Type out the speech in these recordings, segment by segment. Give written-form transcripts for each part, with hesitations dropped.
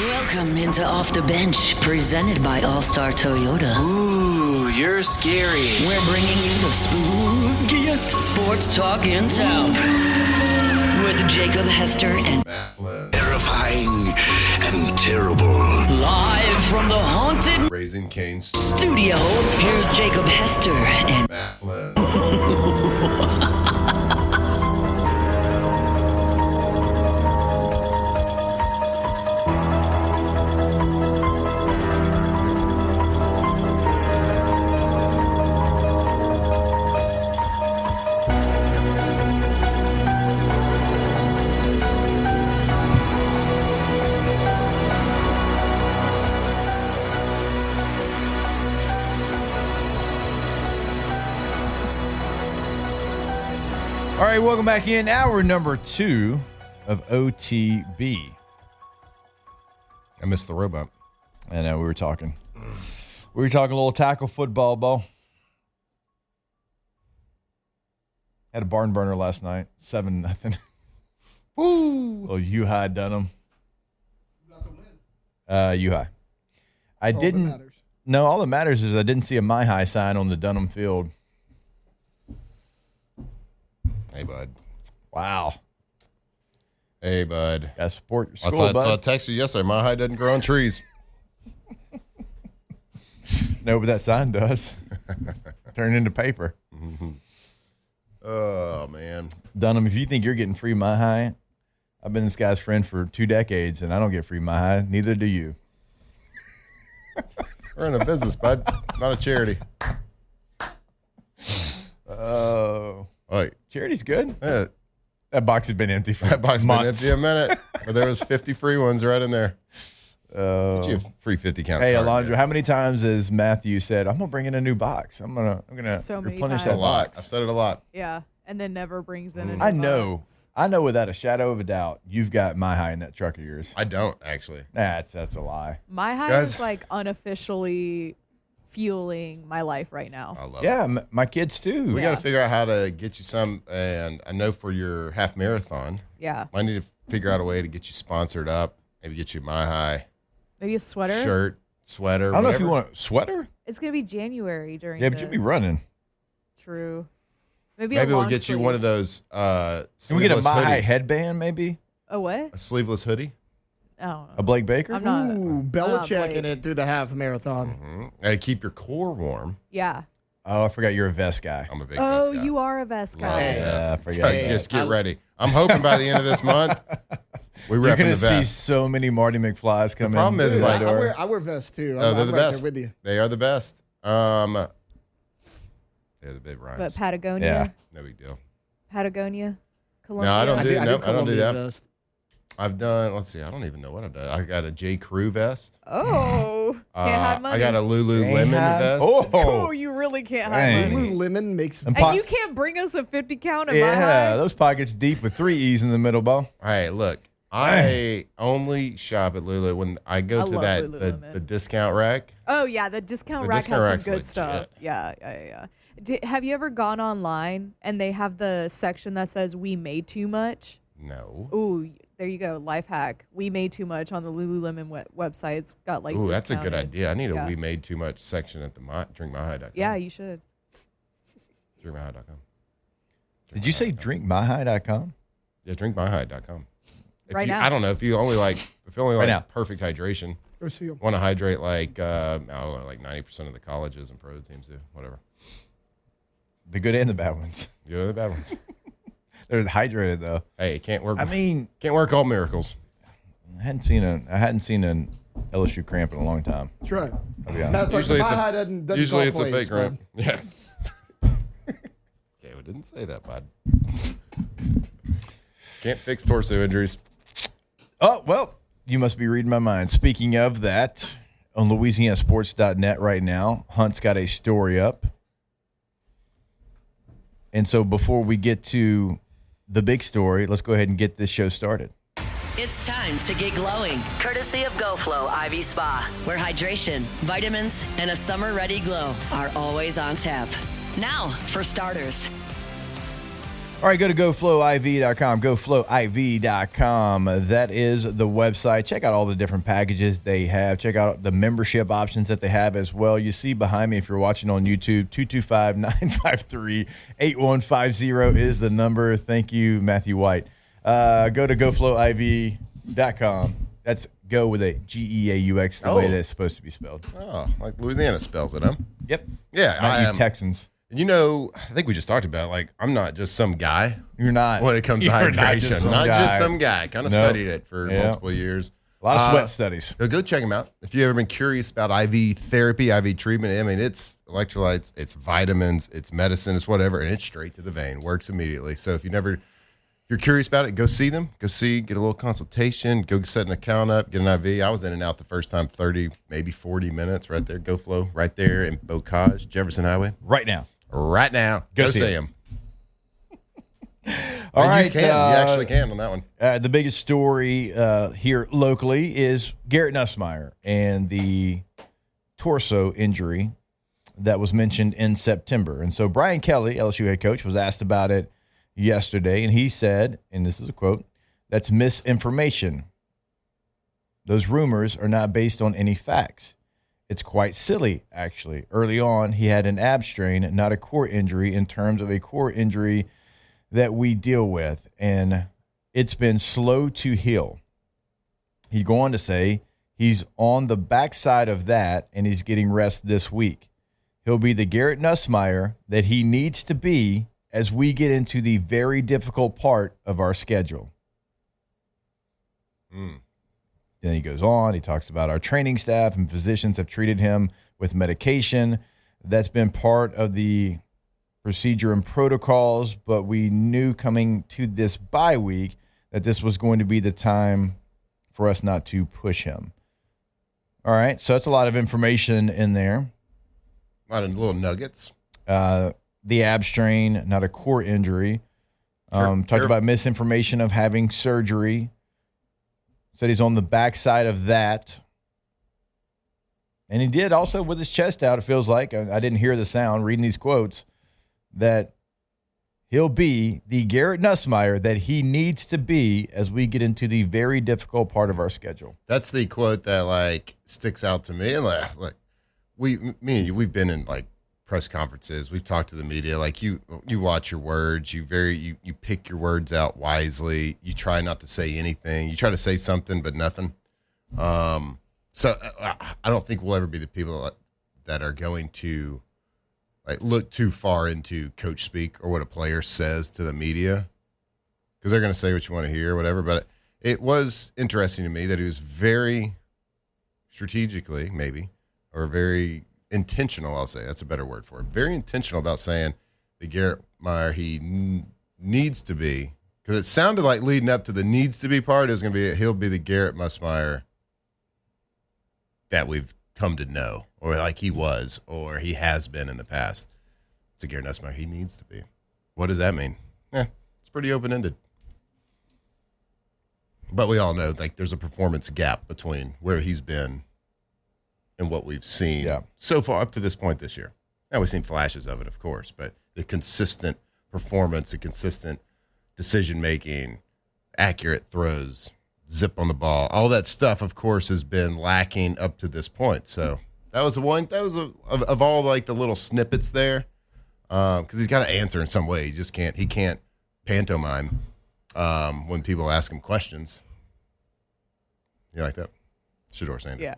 Welcome into Off the Bench, presented by All-Star Toyota. Ooh, you're scary. We're bringing you the spookiest sports talk in town. With Jacob Hester and Terrifying and terrible. live from the haunted Raising Cane's studio, here's Jacob Hester and All right, welcome back in. Hour number 2 of OTB. I missed the robot. I know, we were talking a little tackle football, Bo. Had a barn burner last night, 7-0. Woo! Well, U-High Dunham. You got the win. U-High. I All that didn't. matters. No, all that matters is I didn't see a My High sign on the Dunham field. Hey, bud. Wow. Hey, bud. Got to support your That's school, what I bud. texted you yesterday. My high doesn't grow on trees. No, but that sign does. Turn into paper. Oh, man. Dunham, if you think you're getting free My High, I've been this guy's friend for 2 decades, and I don't get free My High. Neither do you. We're in a business, bud. Not a charity. Oh. Wait. Charity's good. Yeah, That box had been empty for that box been months. empty a minute. But there was 50 free ones right in there. Oh. Get you a free 50 count. Hey, card, Alondra, man. how many times has Matthew said, I'm going to bring in a new box? I'm gonna So many replenish times. that A lot. box. I've said it a lot. Yeah, and then never brings in a new I know. box. I know without a shadow of a doubt, you've got My High in that truck of yours. I don't, actually. That's a lie. My high Guys- is like unofficially fueling my life right now. I love Yeah, it. my kids too. We Yeah. got to figure out how to get you some. And I know for your half marathon, Yeah, I need to figure out a way to get you sponsored up. Maybe get you My High maybe a sweater. shirt, sweater. I don't know if you whatever. want a sweater. It's gonna be January during. Yeah, but you'll be running. True. Maybe Maybe a we'll long get you sleeve. one of those. Can we get a sleeveless My High hoodies. headband, maybe? A what? A sleeveless hoodie. I don't know. A Blake Baker? I'm not. Ooh, Belichick Blake. in it through the half marathon. And keep your core warm. Yeah. Oh, I forgot you're a vest guy. I'm a big Oh, vest guy. you are a vest Love guy. it, Yeah, yes. I forgot. Okay, just get ready. I'm hoping by the end of this month, we You're repping going the to see vest. so many Marty McFlys come in. problem is, through like, that door. I wear vests too. Oh, I'm they're the right best. there with you. They are the best. They're the big rhymes. But Patagonia. Yeah. No big deal. Patagonia. Columbia. No, I don't do. I Nope, I don't do Columbia that. vest. I've done. Let's see. I don't even know what I've done. I got a J. Crew vest. Oh, can't hide money. I got a Lululemon vest. Oh, Oh, you really can't Dang. hide money. Lululemon makes. And And you can't bring us a 50 count in my yeah, high. those pockets deep with 3 E's in the middle, Bo. All right, look. I only shop at Lulu when I go I to love that Lululemon. the discount rack. Oh yeah, the discount The rack discount has rack's some good legit. stuff. Yeah. Have you ever gone online and they have the section that says "We made too much"? No. Ooh, there you go, life hack. We made too much on the Lululemon website. It's got like. Ooh, that's a good discounted. idea. I need a Yeah. We Made Too Much section at the drinkmyhigh.com. Yeah, you should. Drinkmyhigh.com. Did you say drinkmyhigh.com? Yeah, drinkmyhigh.com. Right now. I don't know if you only like Right now. perfect hydration. Go see 'em. Want to hydrate like I don't know, like 90% of the colleges and pro teams do. Whatever. The good and the bad ones. You know the bad ones. They're hydrated though. Hey, it can't work. I mean, can't work all miracles. I hadn't seen an LSU cramp in a long time. That's right. I'll be honest. That's like Usually my it's a- high doesn't Usually call it's a plays, fake ramp. man. Yeah. Okay, we didn't say that, bud. Can't fix torso injuries. Oh, well, you must be reading my mind. Speaking of that, on LouisianaSports.net right now, Hunt's got a story up. And so before we get to the big story, let's go ahead and get this show started. It's time to get glowing, courtesy of GoFlow Ivy Spa, where hydration, vitamins, and a summer-ready glow are always on tap. Now, for starters. All right, go to goflowiv.com, goflowiv.com. That is the website. Check out all the different packages they have. Check out the membership options that they have as well. You see behind me, if you're watching on YouTube, 225-953-8150 is the number. Thank you, Matthew White. Go to goflowiv.com. That's go with a G-E-A-U-X, the way that's supposed to be spelled. Oh, like Louisiana spells it, huh? Yep. Yeah, Not I you am. Texans. You know, I think we just talked about it. Like, I'm not just some guy You're not. when it comes to You're hydration. Not just some guy. Kind of Nope. studied it for multiple years. A lot of sweat studies. So go check them out. If you've ever been curious about IV therapy, IV treatment, I mean, it's electrolytes, it's vitamins, it's medicine, it's whatever, and it's straight to the vein. Works immediately. So if you're curious about it, go see them. Go see, get a little consultation, go set an account up, get an IV. I was in and out the first time 30, maybe 40 minutes right there. Go Flow right there in Bocage, Jefferson Highway. Right now. Right now. Go see him. All right. You can. You actually can on that one. The biggest story here locally is Garrett Nussmeier and the torso injury that was mentioned in September. And so Brian Kelly, LSU head coach, was asked about it yesterday, and he said, and this is a quote, "That's misinformation. Those rumors are not based on any facts. It's quite silly, actually. Early on, he had an ab strain, not a core injury, in terms of a core injury that we deal with, and it's been slow to heal." He'd go on to say he's on the backside of that, and he's getting rest this week. He'll be the Garrett Nussmeier that he needs to be as we get into the very difficult part of our schedule. Then he goes on. He talks about our training staff and physicians have treated him with medication. That's been part of the procedure and protocols, but we knew coming to this bye week that this was going to be the time for us not to push him. All right, so that's a lot of information in there. A lot of little nuggets. The ab strain, not a core injury. Talked about misinformation of having surgery. Said he's on the backside of that. And he did also with his chest out, it feels like. I didn't hear the sound reading these quotes, that he'll be the Garrett Nussmeier that he needs to be as we get into the very difficult part of our schedule. That's the quote that, like, sticks out to me. And, like me and you, we've been in, like, press conferences. We've talked to the media. Like, you watch your words. You pick your words out wisely. You try not to say anything. You try to say something, but nothing. So I don't think we'll ever be the people that are going to, like, look too far into coach speak or what a player says to the media, because they're going to say what you want to hear or whatever. But it was interesting to me that he was very strategically, maybe, or very intentional, I'll say. That's a better word for it. Very intentional about saying the Garrett Meyer he needs to be, because it sounded like leading up to the needs to be part, it was going to be he'll be the Garrett Nussmeier that we've come to know, or like he was, or he has been in the past. It's a Garrett Nussmeier he needs to be. What does that mean? It's pretty open-ended. But we all know, like, there's a performance gap between where he's been and what we've seen so far up to this point this year. Now, we've seen flashes of it, of course, but the consistent performance, the consistent decision-making, accurate throws, zip on the ball, all that stuff, of course, has been lacking up to this point. So that was of all, like, the little snippets there, because he's got to answer in some way. He can't pantomime when people ask him questions. You like that? Shedeur Sanders. Yeah.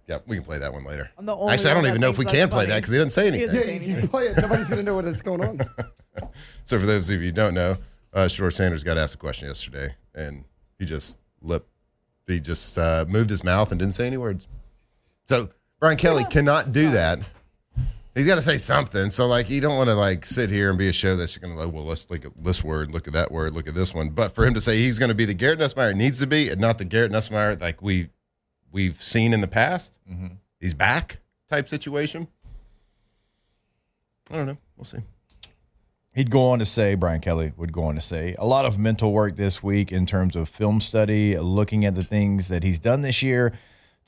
Yeah, we can play that one later. I'm the only Actually, I don't one even that know if we thinks can that's play funny. that because he didn't say anything. Yeah, you can play it. Nobody's going to know what's going on. So for those of you who don't know, Shedeur Sanders got asked a question yesterday, and he just moved his mouth and didn't say any words. So Brian Kelly cannot do that. He's got to say something. So, like, you don't want to, like, sit here and be a show that's going to, like, well, let's look at this word, look at that word, look at this one. But for him to say he's going to be the Garrett Nussmeier needs to be, and not the Garrett Nussmeier like we've seen in the past, he's back type situation. I don't know. We'll see. He'd go on to say, Brian Kelly would go on to say, a lot of mental work this week in terms of film study, looking at the things that he's done this year,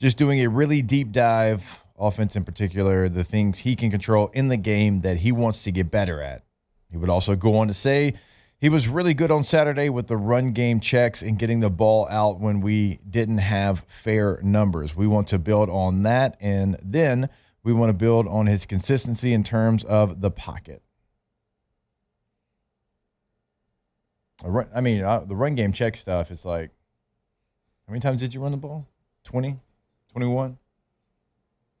just doing a really deep dive, offense in particular, the things he can control in the game that he wants to get better at. He would also go on to say He was really good on Saturday with the run game checks and getting the ball out when we didn't have fair numbers. We want to build on that, and then we want to build on his consistency in terms of the pocket. The run game check stuff, it's like, how many times did you run the ball? 20? 21?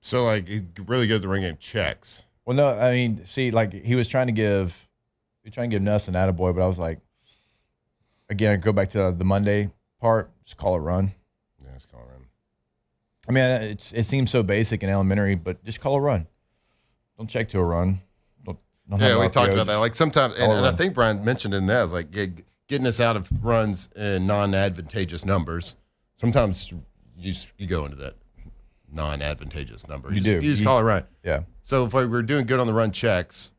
So, like, he's really good at the run game checks. Well, no, I mean, see, like, he was trying to give Nuss an attaboy, but I was like, again, I go back to the Monday part, just call it run. Yeah, just call it run. I mean, it seems so basic and elementary, but just call a run. Don't check to a run. Don't Yeah, have we RPO, talked about that. Like sometimes, and I run. think Brian mentioned in that, is like getting us out of runs in non-advantageous numbers. Sometimes you go into that non-advantageous number. You You just call it run. Yeah. So if we're doing good on the run checks,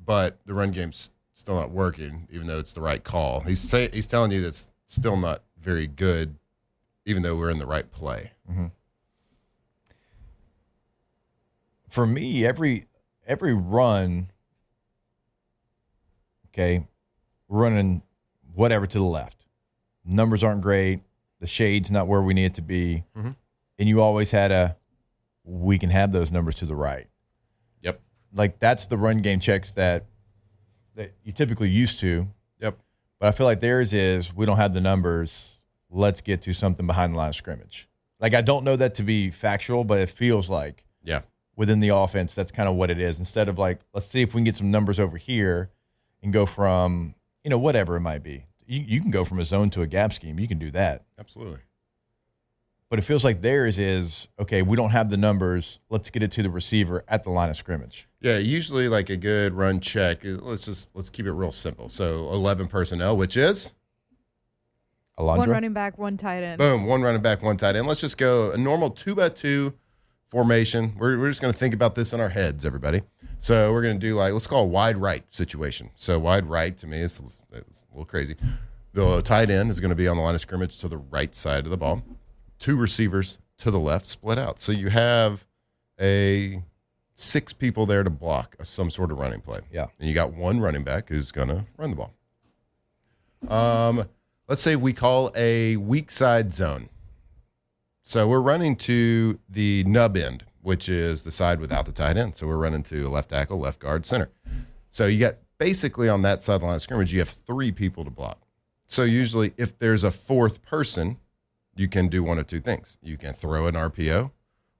but the run game's still not working, even though it's the right call, he's telling you that's still not very good, even though we're in the right play. Mm-hmm. For me, every run, okay, we're running whatever to the left. Numbers aren't great. The shade's not where we need it to be. Mhm. And you always had we can have those numbers to the right. Yep. Like, that's the run game checks that you typically used to. Yep. But I feel like theirs is, we don't have the numbers. Let's get to something behind the line of scrimmage. Like, I don't know that to be factual, but it feels like within the offense, that's kind of what it is. Instead of like, let's see if we can get some numbers over here and go from, whatever it might be. You can go from a zone to a gap scheme. You can do that. Absolutely. But it feels like theirs is, okay, we don't have the numbers. Let's get it to the receiver at the line of scrimmage. Yeah, usually like a good run check, let's keep it real simple. So 11 personnel, which is? Alondra? One running back, one tight end. Boom, one running back, one tight end. Let's just go a normal 2x2 formation. We're just going to think about this in our heads, everybody. So we're going to do let's call a wide right situation. So wide right, to me, it's a little crazy. The tight end is going to be on the line of scrimmage to the right side of the ball. 2 receivers to the left, split out. So you have 6 people there to block some sort of running play. Yeah. And you got 1 running back who's going to run the ball. Let's say we call a weak side zone. So we're running to the nub end, which is the side without the tight end. So we're running to left tackle, left guard, center. So you got basically on that sideline of scrimmage, you have 3 people to block. So usually if there's a 4th person, you can do one of 2 things. You can throw an RPO,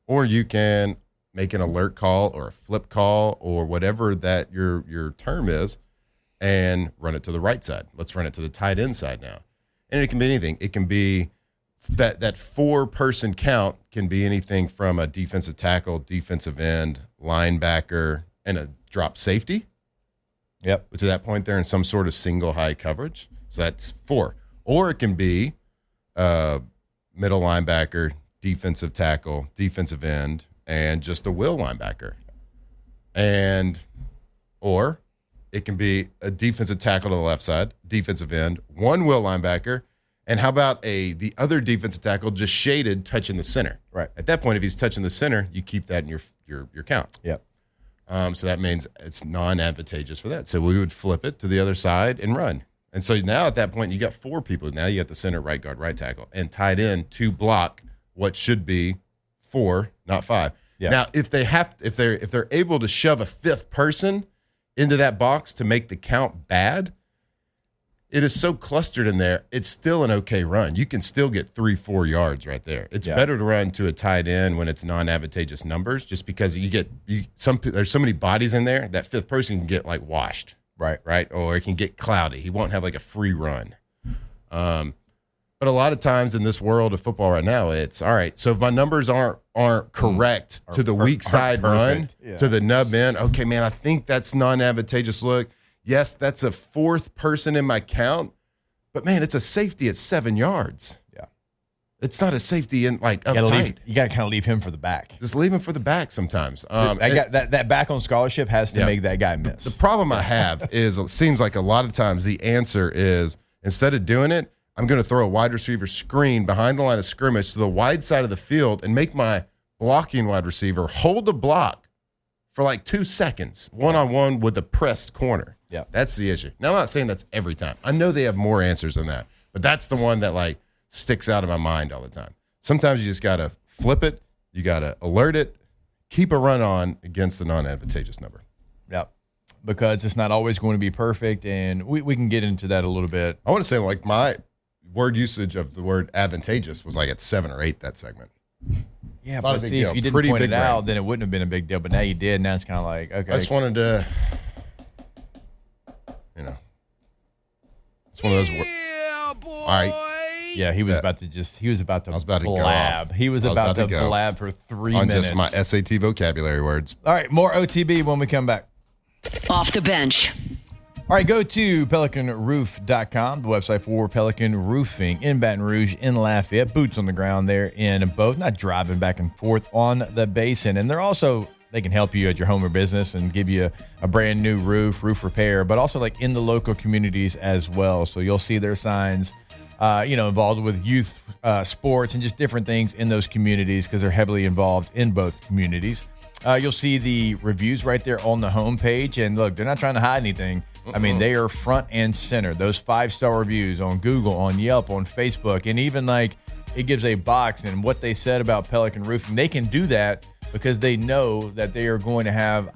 or you can make an alert call or a flip call or whatever that your term is, and run it to the right side. Let's run it to the tight end side now. And it can be anything. It can be that 4-person count can be anything from a defensive tackle, defensive end, linebacker, and a drop safety. Yep. Which at that point they're in some sort of single high coverage. So that's 4. Or it can be middle linebacker, defensive tackle, defensive end, and just a will linebacker. Or it can be a defensive tackle to the left side, defensive end, 1 will linebacker, and how about the other defensive tackle just shaded touching the center? Right. At that point, if he's touching the center, you keep that in your count. Yep. So that means it's non-advantageous for that. So we would flip it to the other side and run. And so now at that point, you got 4 people. Now you got the center, right guard, right tackle, and tight end to block what should be 4, not 5. Yeah. Now, if they're able to shove a 5th person into that box to make the count bad, it is so clustered in there, it's still an okay run. You can still get 3-4 yards right there. It's better to run to a tight end when it's non-advantageous numbers, just because there's so many bodies in there that 5th person can get washed. Right. Or it can get cloudy. He won't have a free run. But a lot of times in this world of football right now, it's all right. So if my numbers aren't correct to the weak side run, to the nub end, okay, man, I think that's non-advantageous look. Yes, that's a 4th person in my count, but man, it's a safety at 7 yards. Yeah. It's not a safety in up tight. You got to kind of leave him for the back. Just leave him for the back sometimes. That back on scholarship has to make that guy miss. The problem I have is it seems like a lot of times the answer is, instead of doing it, I'm going to throw a wide receiver screen behind the line of scrimmage to the wide side of the field and make my blocking wide receiver hold the block for 2 seconds, one-on-one with the pressed corner. Yeah. That's the issue. Now, I'm not saying that's every time. I know they have more answers than that, but that's the one that like sticks out of my mind all the time. Sometimes you just got to flip it. You got to alert it, keep a run on against the non-advantageous number. Yep. Because it's not always going to be perfect, and we can get into that a little bit. I want to say like my word usage of the word advantageous was like at 7 or 8 that segment. Yeah, Not a but big see, deal. if you didn't Pretty point big it out, brain. then it wouldn't have been a big deal. But now you did. Now it's kind of like, okay. I just wanted to, it's one of those words. All right. Yeah, he was Yeah. about to I was about to go blab. off. He was I was about about to to go blab for 3 On minutes. just my SAT vocabulary words. All right, more OTB when we come back. Off the bench. All right, go to pelicanroof.com, the website for Pelican Roofing in Baton Rouge, in Lafayette. Boots on the ground there in both, not driving back and forth on the basin. And they can help you at your home or business and give you a brand new roof repair, but also like in the local communities as well. So you'll see their signs, involved with youth sports and just different things in those communities because they're heavily involved in both communities. You'll see the reviews right there on the homepage. And look, they're not trying to hide anything. I mean, they are front and center. Those 5-star reviews on Google, on Yelp, on Facebook, and even like it gives a box and what they said about Pelican Roofing. They can do that because they know that they are going to have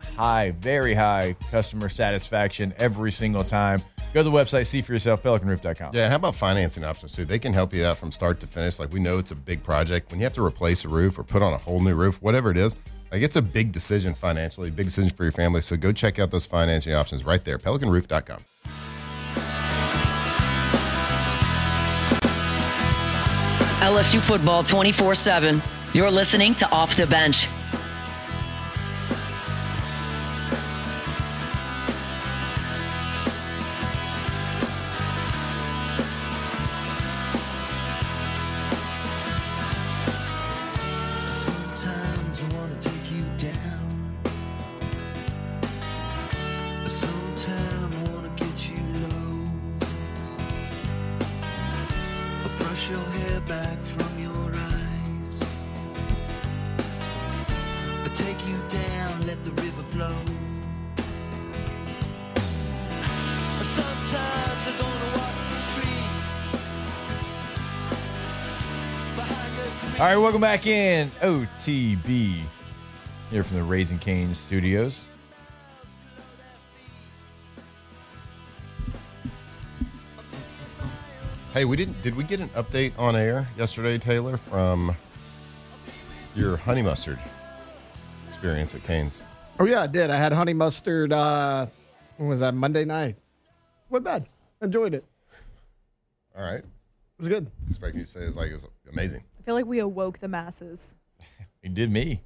very high customer satisfaction every single time. Go to the website, see for yourself, pelicanroof.com. Yeah, how about financing options too? They can help you out from start to finish. Like we know it's a big project. When you have to replace a roof or put on a whole new roof, whatever it is, like it's a big decision financially, big decision for your family. So go check out those financing options right there, pelicanroof.com. LSU football 24/7. You're listening to Off the Bench. Sometimes I wanna take you down. Sometimes I wanna get you low. I'll brush your hair back from your eyes. I'll take you down, let the river flow. Sometimes I'm gonna walk the street. Behind your All right, welcome back in OTB here from the Raising Cane's studios. Hey, did we get an update on air yesterday, Taylor, from your honey mustard experience at Cane's? Oh, yeah, I did. I had honey mustard, when was that, Monday night? Wasn't bad. Enjoyed it. All right. It was good. Expect you to say it was amazing. I feel like we awoke the masses. He did me.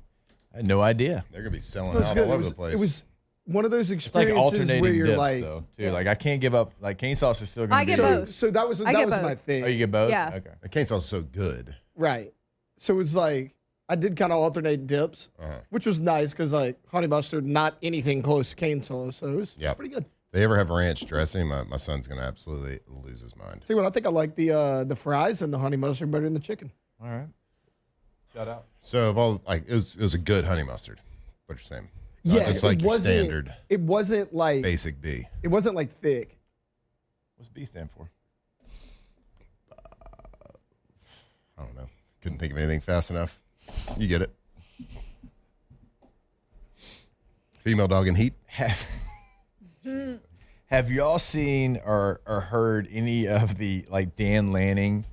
I had no idea. They're going to be selling It was out good. all over the place. It was one of those It's like experiences alternating where you're dips, like, though, too. Like, I can't give up. Like, cane sauce is still going I to be. get so, both. so that was I get my both. thing. Oh, you get both? Yeah. Okay. the cane sauce is so good. Right. So it was like, I did kind of alternate dips, which was nice because like honey mustard, not anything close to cane sauce. So it was pretty good. If they ever have ranch dressing, my son's going to absolutely lose his mind. See what I think I like the fries and the honey mustard better than the chicken. All right. Shout out. So of all, like it was a good honey mustard. What you're saying? Yeah, it's like it your wasn't- standard It wasn't like basic D. it wasn't like thick. What's B stand for? I don't know. Couldn't think of anything fast enough. You get it. Female dog in heat. Have y'all seen or heard any of the like Dan Lanning,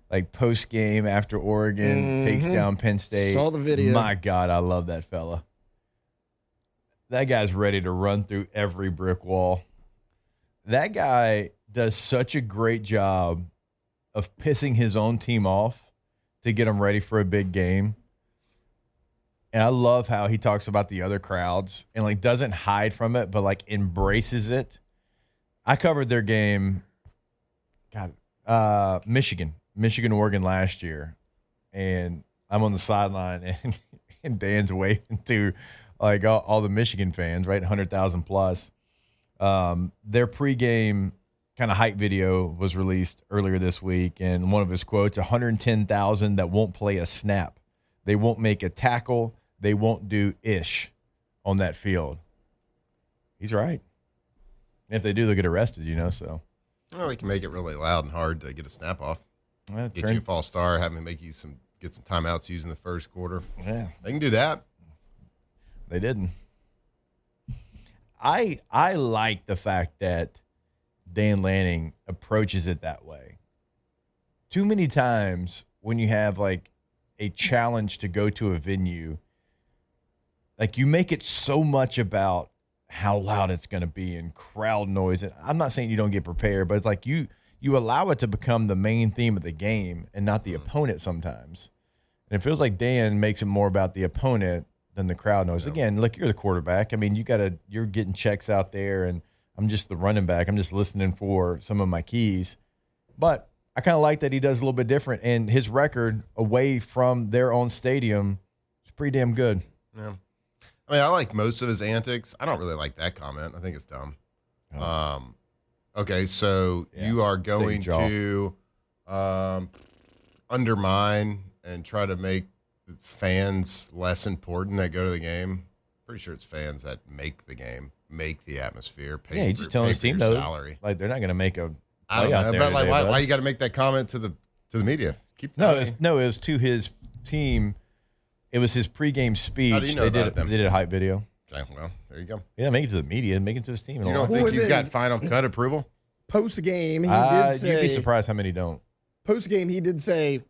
like post game after Oregon takes down Penn State? Saw the video. My God, I love that fella. That guy's ready to run through every brick wall. That guy does such a great job of pissing his own team off to get them ready for a big game. And I love how he talks about the other crowds and like doesn't hide from it, but like embraces it. I covered their game, Michigan, Oregon last year. And I'm on the sideline and Dan's waving to like all the Michigan fans, right? 100,000 plus. Their pregame kind of hype video was released earlier this week. And one of his quotes, 110,000 that won't play a snap. They won't make a tackle. They won't do ish on that field. He's right. If they do, they'll get arrested, so. Well, they can make it really loud and hard to get a snap off. Well, Get you a false start, have them make you get some timeouts using the first quarter. Yeah. They can do that. They didn't. I like the fact that Dan Lanning approaches it that way. Too many times when you have like a challenge to go to a venue, like you make it so much about how loud it's going to be and crowd noise. And I'm not saying you don't get prepared, but it's like you allow it to become the main theme of the game and not the opponent sometimes. And it feels like Dan makes it more about the opponent than the crowd noise. Yeah. Again, look, you're the quarterback. I mean, you're getting checks out there, and I'm just the running back. I'm just listening for some of my keys. But I kind of like that he does a little bit different, and his record away from their own stadium is pretty damn good. Yeah. I mean, I like most of his antics. I don't really like that comment. I think it's dumb. Oh. Okay, so you are going to undermine and try to make fans less important that go to the game. Pretty sure it's fans that make the game, make the atmosphere, pay he's just telling his team salary. Like they're not going to make a I don't know, but like why you got to make that comment to the media? It was to his team. It was his pregame speech. How do you know they did a hype video. Okay, well, there you go. Yeah, make it to the media, make it to his team. You don't think he's got final cut approval? Post game, he did say. You'd be surprised how many don't. Post game, he did say,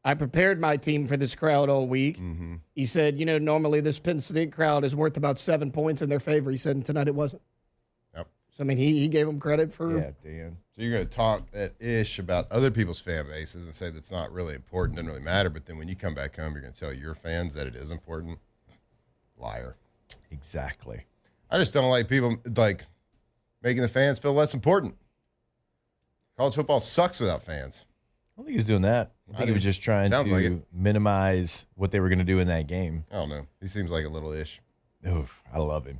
I prepared my team for this crowd all week. Mm-hmm. He said, normally this Penn State crowd is worth about 7 points in their favor. He said, and tonight it wasn't. Yep. So, I mean, he gave him credit for. Yeah, Dan. So you're going to talk that ish about other people's fan bases and say that's not really important, doesn't really matter. But then when you come back home, you're going to tell your fans that it is important. Liar. Exactly. I just don't like people like making the fans feel less important. College football sucks without fans. I don't think he was doing that. I think he was just trying to minimize what they were going to do in that game. I don't know. He seems like a little ish. Oof, I love him.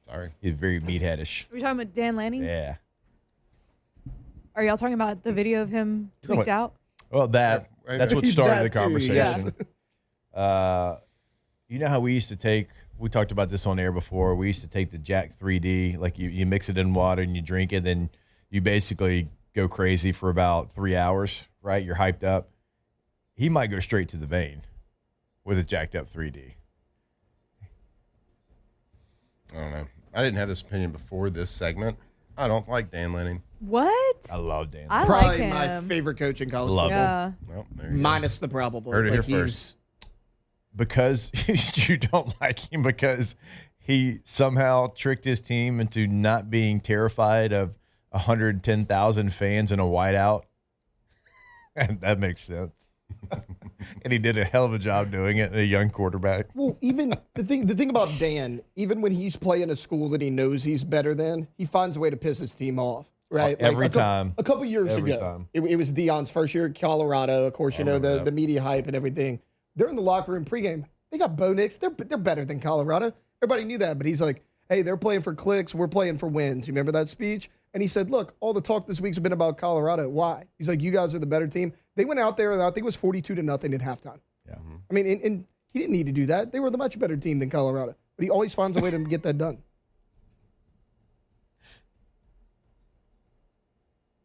Sorry. He's very meatheadish. Are we talking about Dan Lanning? Yeah. Are y'all talking about the video of him tweaked out? Well, that's what started the conversation. Yes. You know how we talked about this on air before. We used to take the Jack 3D, like you mix it in water and you drink it, then you basically go crazy for about 3 hours, right? You're hyped up. He might go straight to the vein with a jacked up 3D. I don't know. I didn't have this opinion before this segment. I don't like Dan Lanning. What? I love Dan. I Probably like him. my favorite coach in college Love football. him. Well, there you Minus the probable. Heard it here first. Because you don't like him because he somehow tricked his team into not being terrified of 110,000 fans in a whiteout. And that makes sense. And he did a hell of a job doing it, a young quarterback. Well, even the thing about Dan, even when he's playing a school that he knows he's better than, he finds a way to piss his team off. Right? Every time. A couple years ago, it was Deion's first year at Colorado. Of course, the media hype and everything. They're in the locker room pregame. They got Bo Nix. They're better than Colorado. Everybody knew that, but he's like, hey, they're playing for clicks. We're playing for wins. You remember that speech? And he said, look, all the talk this week's been about Colorado. Why? He's like, you guys are the better team. They went out there, and I think it was 42-0 at halftime. Yeah. Mm-hmm. I mean, and he didn't need to do that. They were the much better team than Colorado. But he always finds a way to get that done.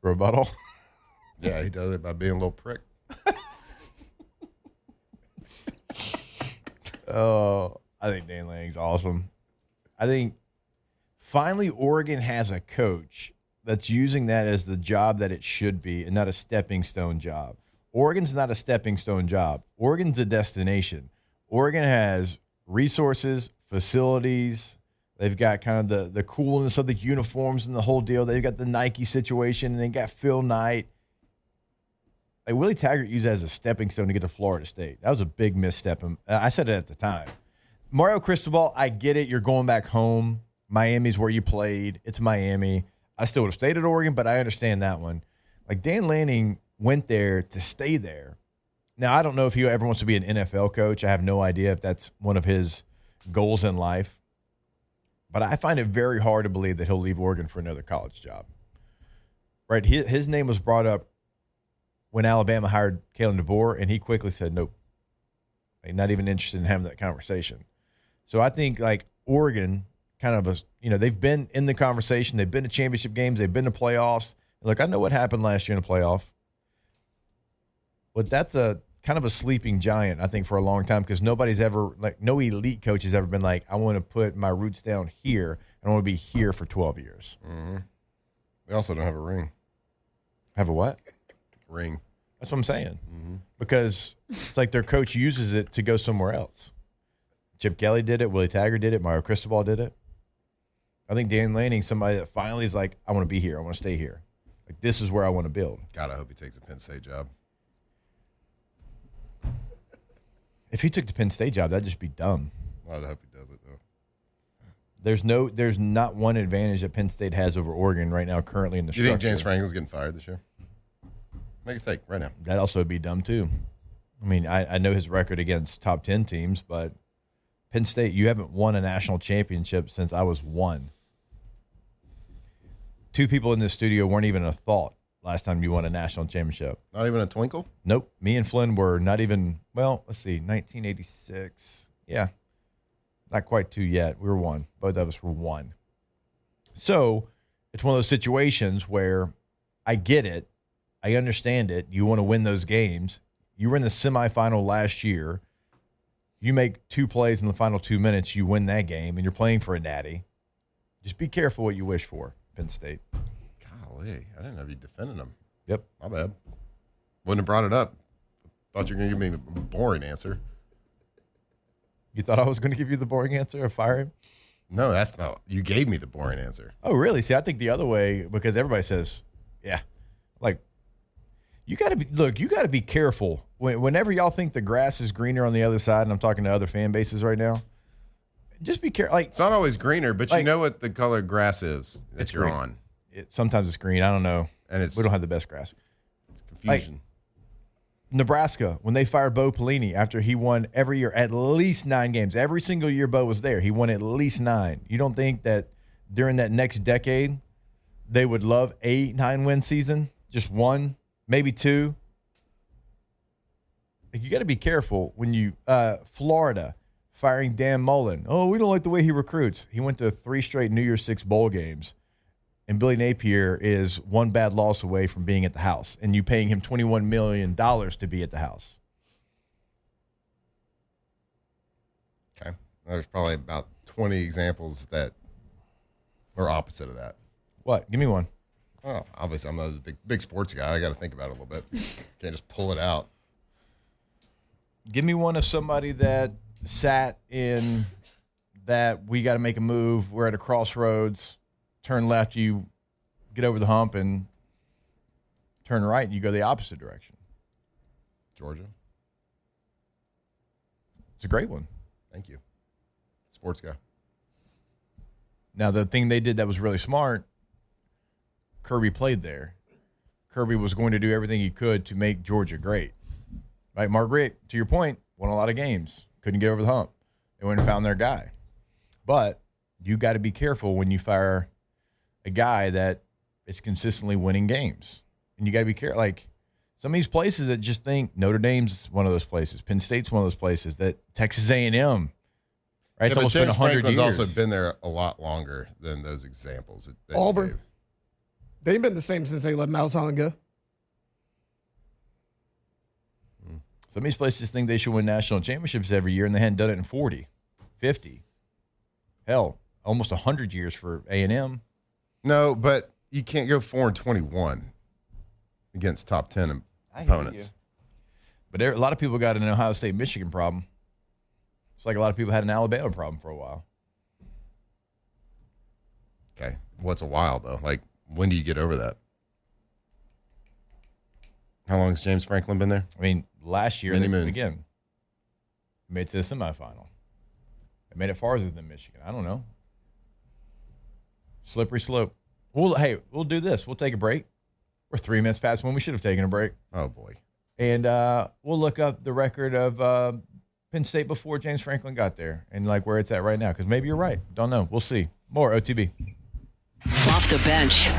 Rebuttal? Yeah, he does it by being a little prick. Oh, I think Dan Lanning's awesome. I think finally Oregon has a coach that's using that as the job that it should be and not a stepping stone job. Oregon's not a stepping stone job. Oregon's a destination. Oregon has resources, facilities. They've got kind of the coolness of the uniforms and the whole deal. They've got the Nike situation, and they got Phil Knight. Like Willie Taggart used that as a stepping stone to get to Florida State. That was a big misstep. I said it at the time. Mario Cristobal, I get it. You're going back home. Miami's where you played. It's Miami. I still would have stayed at Oregon, but I understand that one. Like Dan Lanning went there to stay there. Now, I don't know if he ever wants to be an NFL coach. I have no idea if that's one of his goals in life. But I find it very hard to believe that he'll leave Oregon for another college job. Right? His name was brought up when Alabama hired Kalen DeBoer, and he quickly said, nope. Like, not even interested in having that conversation. So I think, like, Oregon kind of they've been in the conversation. They've been to championship games. They've been to playoffs. Look, I know what happened last year in the playoff. But that's a kind of a sleeping giant, I think, for a long time because nobody's ever, no elite coach has ever been like, I want to put my roots down here. I want to be here for 12 years. Mm-hmm. They also don't have a ring. Have a what? Ring. That's what I'm saying. Mm-hmm. Because it's like their coach uses it to go somewhere else. Chip Kelly did it. Willie Taggart did it. Mario Cristobal did it. I think Dan Lanning, somebody that finally is like, I want to be here. I want to stay here. Like, this is where I want to build. God, I hope he takes a Penn State job. If he took the Penn State job, that'd just be dumb. Well, I hope he does it, though. There's not one advantage that Penn State has over Oregon right now, currently in the structure. You think James Franklin's getting fired this year? Make a take right now. That'd also be dumb, too. I mean, I know his record against top 10 teams, but Penn State, you haven't won a national championship since I was 1. 2 people in this studio weren't even a thought last time you won a national championship. Not even a twinkle? Nope. Me and Flynn were not even, well, let's see, 1986. Yeah. Not quite 2 yet. We were 1. Both of us were 1. So it's one of those situations where I get it. I understand it. You want to win those games. You were in the semifinal last year. You make 2 plays in the final 2 minutes, you win that game, and you're playing for a natty. Just be careful what you wish for, Penn State. Golly, I didn't have you defending him. Yep. My bad. Wouldn't have brought it up. Thought you were going to give me a boring answer. You thought I was going to give you the boring answer of fire him? No, that's not. You gave me the boring answer. Oh, really? See, I think the other way, because everybody says, yeah. Like, you got to be careful. Whenever y'all think the grass is greener on the other side, and I'm talking to other fan bases right now, just be careful. Like, it's not always greener, but you know what the color grass is that you're green. on. Sometimes it's green. I don't know. And we don't have the best grass. It's confusion. Like, Nebraska, when they fired Bo Pelini after he won every year at least 9 games. Every single year Bo was there, he won at least 9. You don't think that during that next decade they would love a 9-win season? Just 1, maybe 2? Like, you got to be careful when you Florida firing Dan Mullen. Oh, we don't like the way he recruits. He went to 3 straight New Year's 6 bowl games. And Billy Napier is 1 bad loss away from being at the house, and you paying him $21 million to be at the house. Okay. There's probably about 20 examples that are opposite of that. What? Give me one. Well, obviously, I'm not a big sports guy. I got to think about it a little bit. Can't just pull it out. Give me one of somebody that sat in that we got to make a move. We're at a crossroads. Turn left, you get over the hump, and turn right, and you go the opposite direction. Georgia. It's a great one. Thank you. Sports guy. Now, the thing they did that was really smart, Kirby played there. Kirby was going to do everything he could to make Georgia great. Right, Mark Richt, to your point, won a lot of games. Couldn't get over the hump. They went and found their guy. But you got to be careful when you fire a guy that is consistently winning games. And you got to be careful. Like, some of these places that just think Notre Dame's one of those places. Penn State's one of those places. That Texas A&M, right? Yeah, It's but almost James been 100 Franklin's years. also been there a lot longer than those examples. That you Auburn. gave. They've been the same since they let Malzahn go. Some of these places think they should win national championships every year, and they hadn't done it in 40, 50. Hell, almost 100 years for A&M. No, but you can't go 4-21 against top 10 opponents. But a lot of people got an Ohio State-Michigan problem. It's like a lot of people had an Alabama problem for a while. Okay. What's a while, though? Like, when do you get over that? How long has James Franklin been there? I mean, last year, Many moons. again, made it to the semifinal. They made it farther than Michigan. I don't know. Slippery slope. We'll do this. We'll take a break. We're 3 minutes past when we should have taken a break. Oh, boy. And we'll look up the record of Penn State before James Franklin got there and, like, where it's at right now. Because maybe you're right. Don't know. We'll see. More OTB. Off the bench.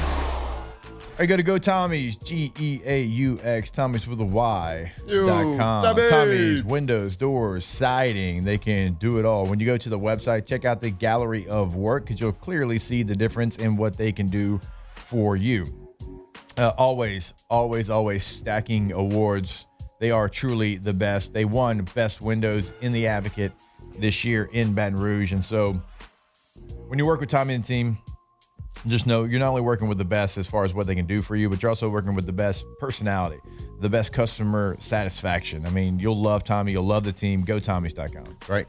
I go to GoTommy's, Geaux, Tommy's with a Y.com. Tommy. Tommy's windows, doors, siding. They can do it all. When you go to the website, check out the gallery of work because you'll clearly see the difference in what they can do for you. Always stacking awards. They are truly the best. They won Best Windows in the Advocate this year in Baton Rouge. And so when you work with Tommy and the team, just know you're not only working with the best as far as what they can do for you, but you're also working with the best personality, the best customer satisfaction. I mean, you'll love Tommy. You'll love the team. GoTommys.com. Right.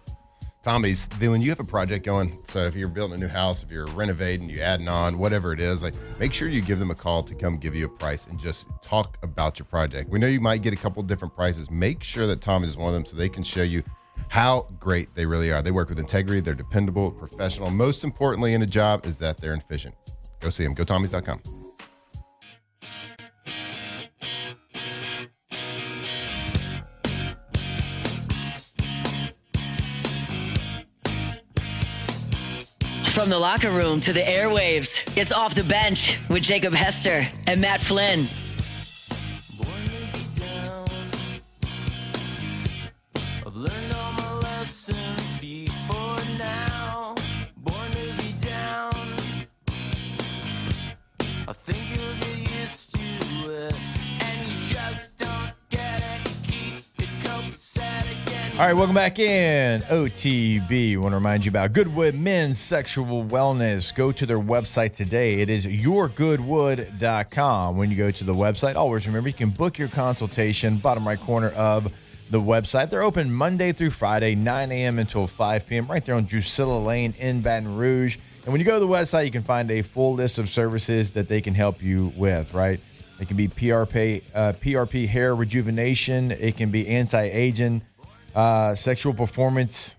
Tommy's, then when you have a project going, so if you're building a new house, if you're renovating, you're adding on, whatever it is, like make sure you give them a call to come give you a price and just talk about your project. We know you might get a couple different prices. Make sure that Tommy's is one of them so they can show you how great they really are. They work with integrity. They're dependable, professional. Most importantly in a job is that they're efficient. Go see them. GoTommys.com. From the locker room to the airwaves, it's Off the Bench with Jacob Hester and Matt Flynn. Born to be down. I've learned all my lessons before now. Born to be down. I think you'll get used to it, and you just don't get it. Keep it copacetic. All right, welcome back in. OTB. Want to remind you about Goodwood Men's Sexual Wellness. Go to their website today. It is yourgoodwood.com. When you go to the website, always remember you can book your consultation, bottom right corner of the website. They're open Monday through Friday, 9 a.m. until 5 p.m. right there on Drusilla Lane in Baton Rouge. And when you go to the website, you can find a full list of services that they can help you with, right? It can be PRP hair rejuvenation. It can be anti-aging, sexual performance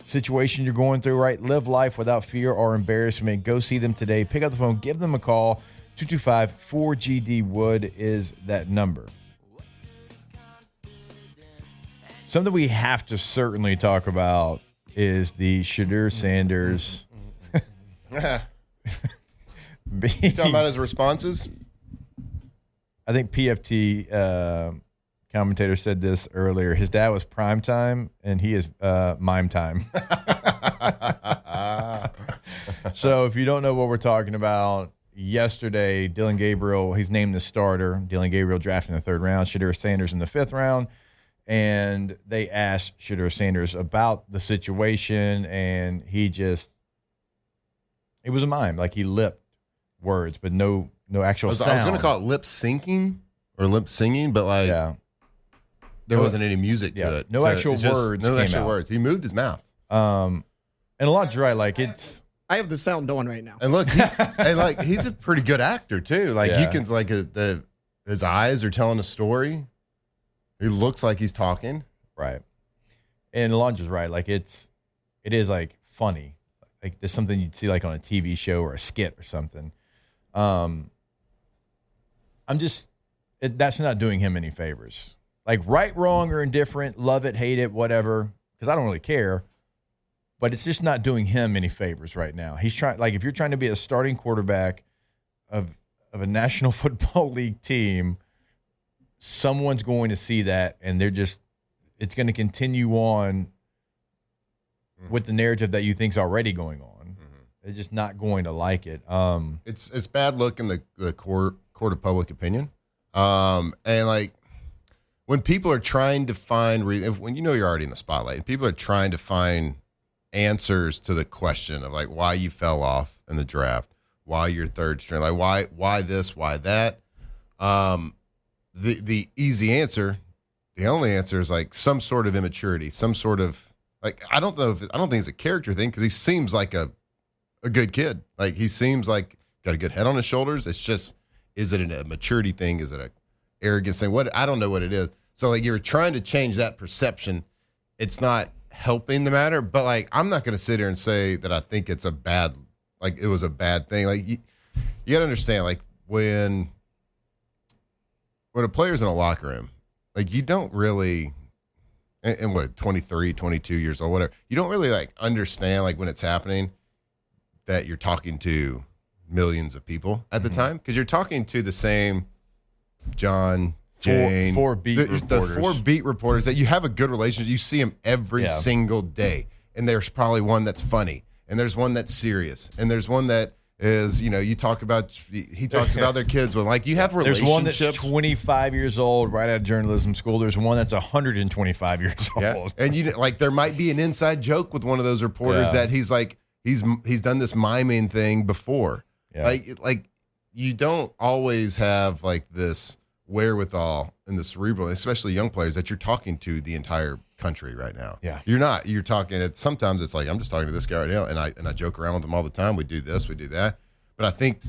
situation you're going through, right? Live life without fear or embarrassment. Go see them today. Pick up the phone. Give them a call. 225-4GD-WOOD is that number. Something we have to certainly talk about is the Shedeur Sanders. You talking about his responses? I think PFT commentator said this earlier. His dad was prime time, and he is mime time. So if you don't know what we're talking about, yesterday, Dylan Gabriel, he's named the starter. Dylan Gabriel drafted in the 3rd round, Shedeur Sanders in the 5th round. And they asked Shedeur Sanders about the situation, and it was a mime. Like he lipped words, but no actual sound. I was going to call it lip syncing or lip singing, but like there wasn't any music to it. No actual words. No actual words. He moved his mouth. And Alon's right. Like it's. I have the sound on right now. And look, he's a pretty good actor too. Like you can his eyes are telling a story. He looks like he's talking. Right. And Alon's just right. Like it is like funny. Like there's something you'd see like on a TV show or a skit or something. That's not doing him any favors. Like right, wrong, or indifferent, love it, hate it, whatever, because I don't really care. But it's just not doing him any favors right now. He's trying, like if you're trying to be a starting quarterback of a National Football League team, someone's going to see that, and it's going to continue on with the narrative that you think's already going on. They're just not going to like it. It's bad look in the court of public opinion. And like when people are trying to find when you know you're already in the spotlight, and people are trying to find answers to the question of like why you fell off in the draft, why you're 3rd string, like why this, why that. The easy answer, the only answer is like some sort of immaturity, some sort of like I don't think it's a character thing because he seems like a good kid. Like he seems like got a good head on his shoulders. It's just, is it a maturity thing? Is it a arrogance thing? I don't know what it is. So like you're trying to change that perception. It's not helping the matter, but like I'm not going to sit here and say that I think it was a bad thing. Like you got to understand, like when a player's in a locker room, like you don't really, and what, 23, 22 years old, whatever, you don't really like understand like when it's happening that you're talking to millions of people at the time, because you're talking to the same John, Jane, four beat reporters. The 4 beat reporters that you have a good relationship. You see them every single day, and there's probably one that's funny, and there's one that's serious, and there's one that is, he talk about, he talks about their kids. Well, like, you have relationships. There's one that's 25 years old, right out of journalism school. There's one that's 125 years old. And there might be an inside joke with one of those reporters that he's like, he's done this miming thing before. Yeah. Like you don't always have like this wherewithal in the cerebral, especially young players, that you're talking to the entire country right now. Yeah. You're not. You're talking, sometimes it's like, I'm just talking to this guy right now, and I joke around with him all the time. We do this, we do that. But I think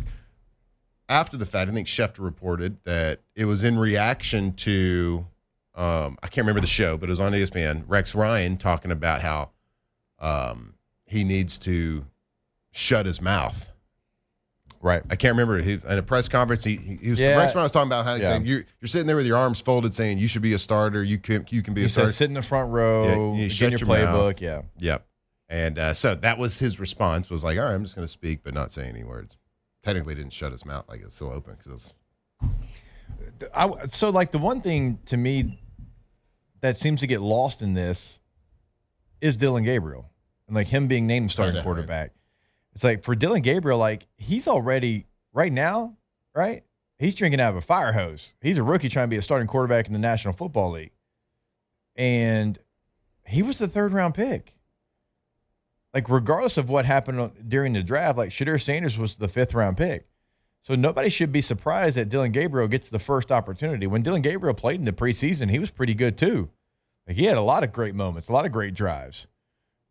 after the fact, I think Schefter reported that it was in reaction to, I can't remember the show, but it was on ESPN, Rex Ryan talking about how he needs to shut his mouth. Right. I can't remember. In a press conference, he was Rex Ryan was talking about how he's saying you're sitting there with your arms folded, saying you should be a starter. You can be a starter. Sit in the front row. You get shut your your playbook. mouth. Yep. And so that was his response. Was like, all right, I'm just going to speak, but not say any words. Technically, didn't shut his mouth, like it was still open because So like the one thing to me that seems to get lost in this is Dylan Gabriel, and like him being named starting quarterback. Right. It's like for Dylan Gabriel, like he's already right now, right? He's drinking out of a fire hose. He's a rookie trying to be a starting quarterback in the National Football League. And he was the 3rd-round pick. Like regardless of what happened during the draft, like Shedeur Sanders was the 5th-round pick. So nobody should be surprised that Dylan Gabriel gets the first opportunity. When Dylan Gabriel played in the preseason, he was pretty good too. Like he had a lot of great moments, a lot of great drives.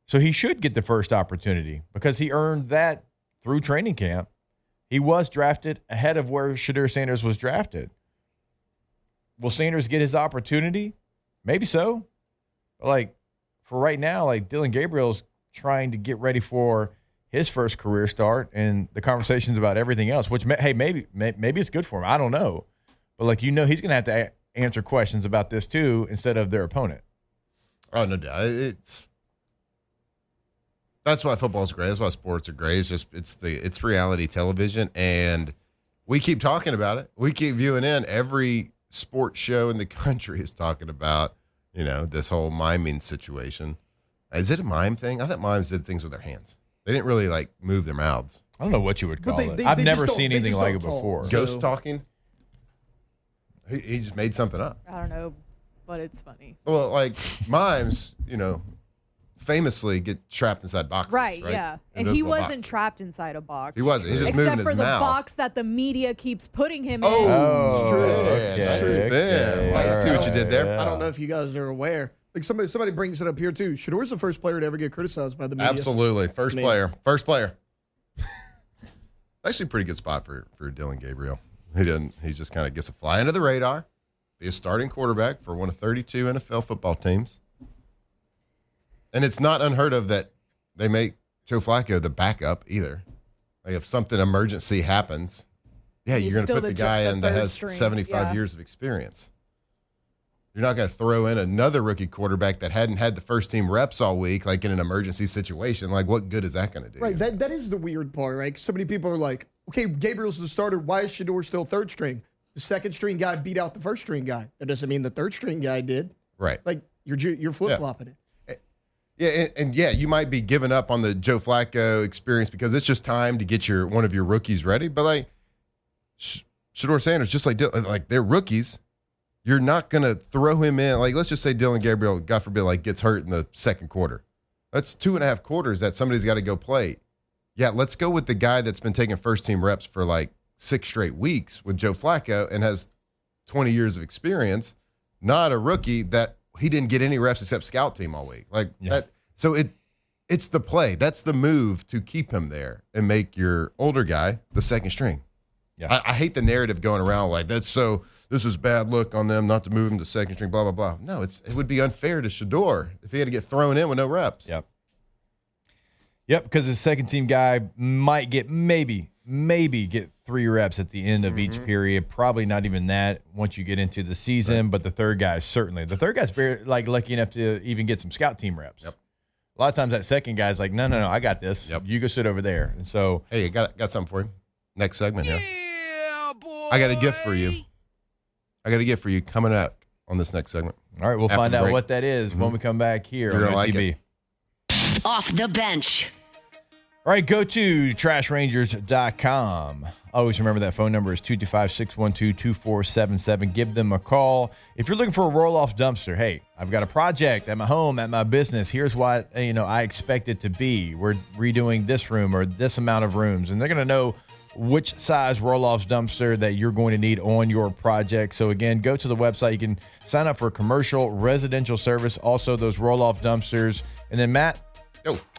So he should get the first opportunity because he earned that through training camp. He was drafted ahead of where Shedeur Sanders was drafted. Will Sanders get his opportunity? Maybe so. But like for right now, like Dylan Gabriel's trying to get ready for his first career start and the conversations about everything else, which, hey, maybe it's good for him. I don't know. But like, he's going to have to answer questions about this too instead of their opponent. Oh, no doubt. That's why football's great. That's why sports are great. It's reality television, and we keep talking about it. We keep viewing in. Every sports show in the country is talking about, this whole miming situation. Is it a mime thing? I thought mimes did things with their hands. They didn't really like move their mouths. I don't know what you would call it. I've never seen anything like it before. Ghost talking. He just made something up. I don't know, but it's funny. Well, like mimes, famously get trapped inside boxes. Right? Yeah. And he wasn't boxes. trapped inside a box. He wasn't. He was just except moving his for the mouth. box that the media keeps putting him in. Oh, true. Okay, I see what you did there. I don't know if you guys are aware. Like somebody brings it up here too. Shedeur's the first player to ever get criticized by the media. Absolutely. First player. Actually, pretty good spot for Dylan Gabriel. He just kind of gets a fly under the radar, be a starting quarterback for one of 32 NFL football teams. And it's not unheard of that they make Joe Flacco the backup either. Like if something emergency happens, you're going to put the guy in that has 75 years of experience. You're not going to throw in another rookie quarterback that hadn't had the first team reps all week, like in an emergency situation. Like, what good is that going to do? Right. That is the weird part, right? So many people are like, okay, Gabriel's the starter. Why is Shedeur still 3rd string? The 2nd string guy beat out the 1st string guy. That doesn't mean the 3rd string guy did. Right. Like, you're flip-flopping it. Yeah, and you might be giving up on the Joe Flacco experience because it's just time to get one of your rookies ready. But like Shedeur Sanders, just like they're rookies. You're not going to throw him in. Like, let's just say Dylan Gabriel, God forbid, like gets hurt in the 2nd quarter. That's 2.5 quarters that somebody's got to go play. Yeah, let's go with the guy that's been taking first team reps for like 6 straight weeks with Joe Flacco and has 20 years of experience, not a rookie that he didn't get any reps except scout team all week. Like that. So it's the play. That's the move to keep him there and make your older guy the 2nd string. Yeah. I hate the narrative going around like this is bad look on them not to move him to 2nd string, blah, blah, blah. No, it would be unfair to Shedeur if he had to get thrown in with no reps. Yep, because the 2nd team guy might get maybe get 3 reps at the end of each period. Probably not even that once you get into the season, but the 3rd guy certainly. The 3rd guy's very lucky enough to even get some scout team reps. Yep. A lot of times that 2nd guy's like, no, I got this. Yep. You go sit over there. And so, hey, got something for you. next segment here. Yeah, boy. I got a gift for you. Coming up on this next segment. All right, we'll After find the out break. what that is when we come back here You're on gonna like OTB. Off the bench. All right, go to trashrangers.com. Always remember that phone number is 225-612-2477. Give them a call. If you're looking for a roll-off dumpster, hey, I've got a project at my home, at my business. Here's what I expect it to be. We're redoing this room or this amount of rooms. And they're going to know which size roll-off dumpster that you're going to need on your project. So, again, go to the website. You can sign up for a commercial, residential service, also those roll-off dumpsters. And then, Matt,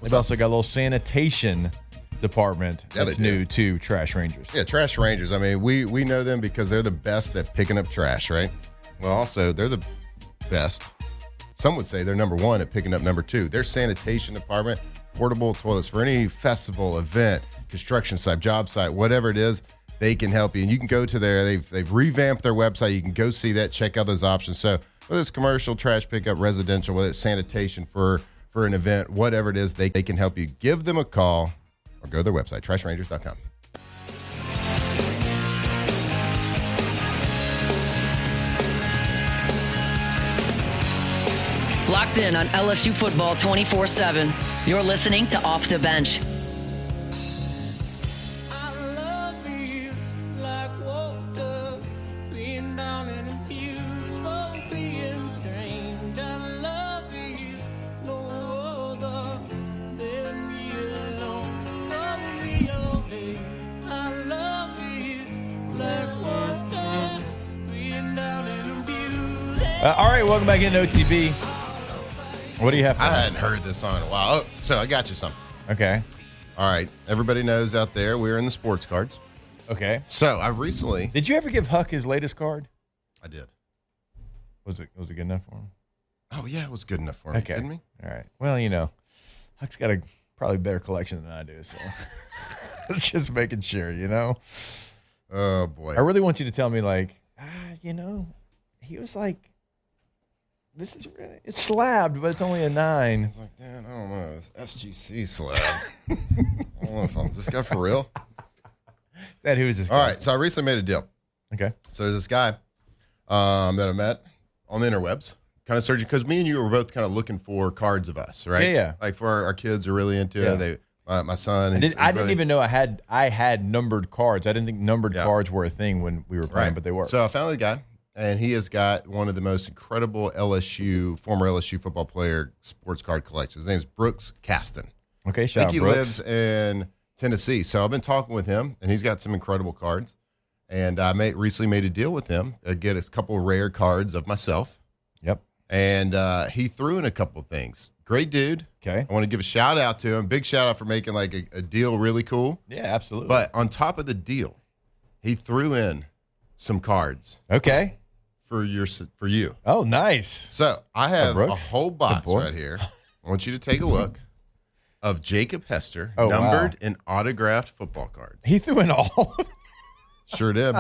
they've also got a little sanitation department that's new to Trash Rangers. Yeah, Trash Rangers. I mean, we know them because they're the best at picking up trash, right? Well, also, they're the best. Some would say they're number one at picking up number two. Their sanitation department, portable toilets for any festival, event, construction site, job site, whatever it is, they can help you. And you can go to they've revamped their website. You can go see that, check out those options. So whether it's commercial, trash pickup, residential, whether it's sanitation for an event, whatever it is, they can help you. Give them a call or go to their website, trashrangers.com. Locked in on LSU football 24/7. You're listening to Off the Bench. I love you like water, being down and abused for being strange. I love you no other than me alone for real. Hey, I love you like water, being down and abused. All right, welcome back into OTB. What do you have for I us? hadn't heard this song in a while. Oh, so I got you something. Okay. All right. Everybody knows out there we're in the sports cards. Okay. So I recently. Did you ever give Huck his latest card? I did. Was it good enough for him? Oh, yeah, it was good enough for me. Okay. Kidding me? All right. Well, Huck's got a probably better collection than I do, so just making sure, Oh, boy. I really want you to tell me, he was like, it's slabbed, but it's only a 9. It's like, Dan, I don't know. It's SGC slab. I don't know if is this guy for real? Dad, who is this guy? All right. So I recently made a deal. Okay. So there's this guy that I met on the interwebs, kind of searching, because me and you were both kind of looking for cards of us, right? Yeah. Like for our kids are really into Yeah. it. My son. I didn't even know I had numbered cards. I didn't think numbered cards were a thing when we were playing, Right. but they were. So I found the guy, and he has got one of the most incredible former LSU football player sports card collections. His name is Brooks Caston. Okay, I shout think out he Brooks. lives in Tennessee. So I've been talking with him, and he's got some incredible cards. And I recently made a deal with him to get a couple of rare cards of myself. Yep. And he threw in a couple of things. Great dude. Okay. I want to give a shout out to him. Big shout out for making like a deal really cool. Yeah, absolutely. But on top of the deal, he threw in some cards okay. for you. Oh, nice. So I have a Brooks? whole box Good boy. right here. I want you to take a look of Jacob Hester Oh, numbered wow. and autographed football cards. He threw in all. Sure did.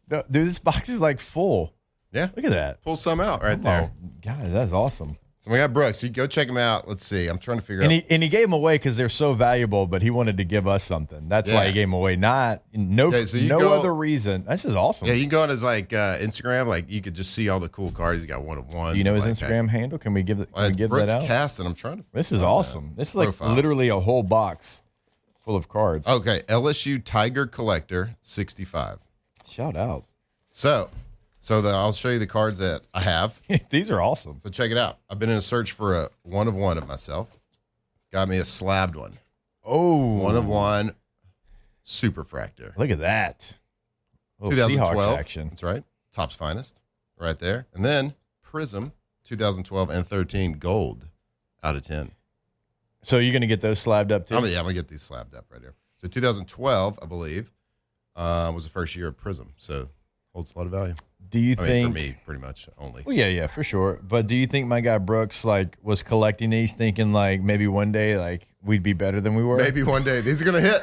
No, dude, this box is like full. Yeah. Look at that. Pull some out right there. Oh, God, that's awesome. So we got Brooks. You go check him out. Let's see. I'm trying to figure out. And he gave them away because they're so valuable, but he wanted to give us something. That's why Yeah. he gave them away. No so you go- other reason. This is awesome. Yeah, you can go on his Instagram. Like you could just see all the cool cards. He got one of one. Do you know his Instagram handle? Can we give Brooks that out? Caston. I'm trying to. This is awesome. This is like profile. literally a whole box full of cards. Okay, LSU Tiger Collector 65. Shout out. I'll show you the cards that I have. These are awesome. So check it out. I've been in a search for a one of one of myself. Got me a slabbed one. Oh, One of one Superfractor. Look at that. Little Seahawks action. That's right. Top's finest. Right there. And then Prism 2012 and 13 gold out of 10. So you're going to get those slabbed up too? I'm going to get these slabbed up right here. So 2012, I believe, was the first year of Prism. So holds a lot of value. Do you I mean, think? for me, pretty much only. Well, yeah, for sure. But do you think my guy Brooks was collecting these, thinking maybe one day we'd be better than we were? Maybe one day. These are going to hit.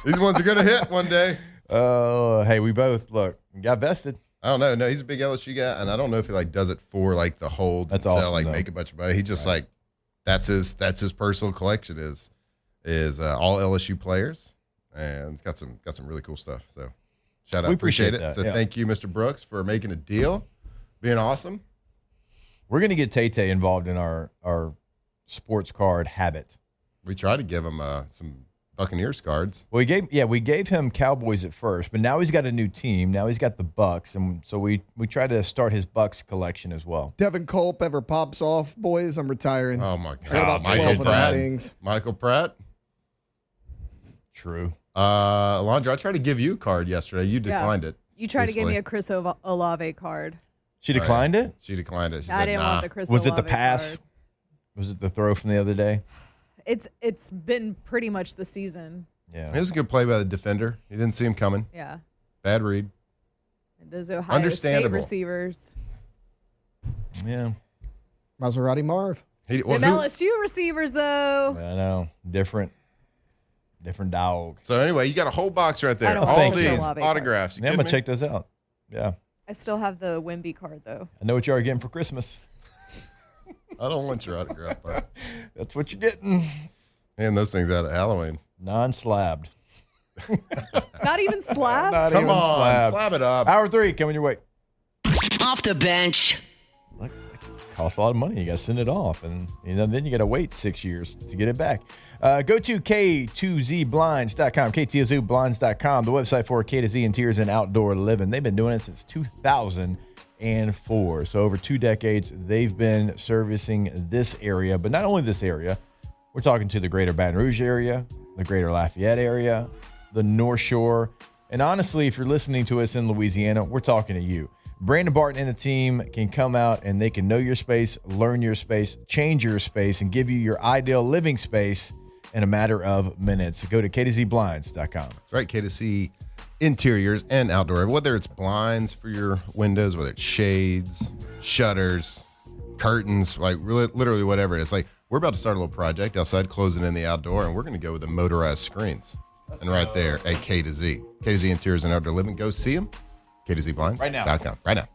These ones are going to hit one day. Hey, we both got vested. I don't know. No, he's a big LSU guy, and I don't know if he does it for the hold That's and sell, awesome, though. make a bunch of money. He just that's his personal collection is all LSU players, and it's got some really cool stuff. So shout out, We appreciate appreciate it. that, So yeah. thank you, Mr. Brooks, for making a deal, being awesome. We're going to get Tay involved in our sports card habit. We tried to give him some Buccaneers cards. Well, we gave him Cowboys at first, but now he's got a new team. Now he's got the Bucks, and so we try to start his Bucks collection as well. Devin Culp ever pops off, boys, I'm retiring. Oh my I got God, about 12 of them things. Michael Pratt. True. Alondra, I tried to give you a card yesterday. You declined it. You tried to give Recently. me a Chris Olave card. She declined it? She declined it. She I said, didn't nah. want the Chris Was Olave it the pass? card. Was it the throw from the other day? It's been pretty much the season. It Yeah. was a good play by the defender. He didn't see him coming. Yeah. Bad read. Those Ohio State Understandable. receivers. Yeah. Maserati Marv. He, Them LSU receivers, though. I know. Different dog. So anyway, you got a whole box right I there. don't All want these Chris Olave card. autographs. You Yeah, I'm kidding going to me? check those out. Yeah. I still have the Wimby card, though. I know what you are getting for Christmas. I don't want your autograph. But That's what you're getting. and those things out at Halloween. Non-slabbed. Not even slapped? Not Come even on, slabbed. slap it up. Hour 3 coming your way. Off the bench. Look, it costs a lot of money. You got to send it off, and then you got to wait 6 years to get it back. Go to K2ZBlinds.com, KTOZBlinds.com, the website for K to Z Interiors and Outdoor Living. They've been doing it since 2004. So over 2 decades, they've been servicing this area, but not only this area. We're talking to the greater Baton Rouge area, the greater Lafayette area, the North Shore. And honestly, if you're listening to us in Louisiana, we're talking to you. Brandon Barton and the team can come out and they can know your space, learn your space, change your space, and give you your ideal living space in a matter of minutes. Go to KTZBlinds.com. That's right, K2C Interiors and Outdoor. Whether it's blinds for your windows, whether it's shades, shutters, curtains, like really, literally whatever it is. Like we're about to start a little project outside, closing in the outdoor, and we're going to go with the motorized screens. And right there at K2Z. K2Z Interiors and Outdoor Living. Go see them. KTZBlinds.com. Right now. Right now.